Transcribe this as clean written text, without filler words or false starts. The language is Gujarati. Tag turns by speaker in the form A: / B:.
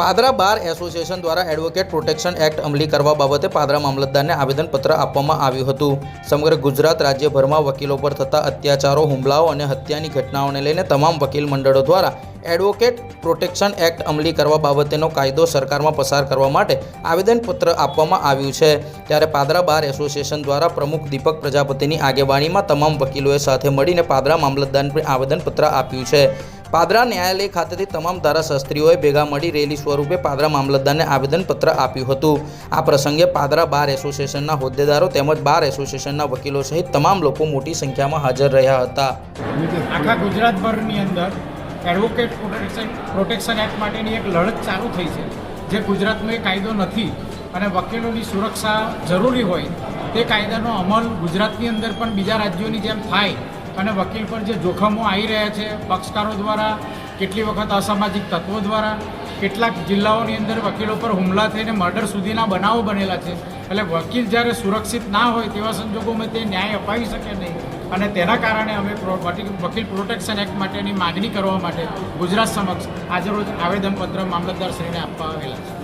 A: પાદરા બાર એસોસિએશન દ્વારા એડવોકેટ પ્રોટેક્શન એક્ટ અમલી કરવા બાબતે પાદરા મામલતદારને આવેદનપત્ર આપવામાં આવ્યું હતું। સમગ્ર ગુજરાત રાજ્યભરમાં વકીલો પર થતા અત્યાચારો, હુમલાઓ અને હત્યાની ઘટનાઓને લઈને તમામ વકીલ મંડળો દ્વારા એડવોકેટ પ્રોટેક્શન એક્ટ અમલી કરવા બાબતેનો કાયદો સરકારમાં પસાર કરવા માટે આવેદનપત્ર આપવામાં આવ્યું છે। ત્યારે પાદરા બાર એસોસિએશન દ્વારા પ્રમુખ દીપક પ્રજાપતિની આગેવાનીમાં તમામ વકીલોએ સાથે મળીને પાદરા મામલતદારને આવેદનપત્ર આપ્યું છે। પાદરા ન્યાયાલય ખાતેથી તમામ ધારાશાસ્ત્રીઓએ ભેગા મળી રેલી સ્વરૂપે પાદરા મામલતદારને આવેદનપત્ર આપ્યું હતું। આ પ્રસંગે પાદરા બાર એસોસિએશનના હોદ્દેદારો તેમજ બાર એસોસિએશનના વકીલો સહિત તમામ લોકો મોટી સંખ્યામાં હાજર રહ્યા હતા।
B: આખા ગુજરાતભરની અંદર એડવોકેટ પ્રોટેક્શન એક્ટ માટેની એક લડત ચાલુ થઈ છે, જે ગુજરાતમાં એ કાયદો નથી અને વકીલોની સુરક્ષા જરૂરી હોય તે કાયદાનો અમલ ગુજરાતની અંદર પણ બીજા રાજ્યોની જેમ થાય અને વકીલ પર જે જોખમો આવી રહ્યા છે પક્ષકારો દ્વારા, કેટલી વખત અસામાજિક તત્વો દ્વારા, કેટલાક જિલ્લાઓની અંદર વકીલો પર હુમલા થઈને મર્ડર સુધીના બનાવો બનેલા છે। એટલે વકીલ જ્યારે સુરક્ષિત ના હોય તેવા સંજોગોમાં તે ન્યાય અપાવી શકે નહીં અને તેના કારણે અમે વકીલ પ્રોટેક્શન એક્ટ માટેની માગણી કરવા માટે ગુજરાત સમક્ષ આજરોજ આવેદનપત્ર મામલતદારશ્રીને આપવા આવેલા છે।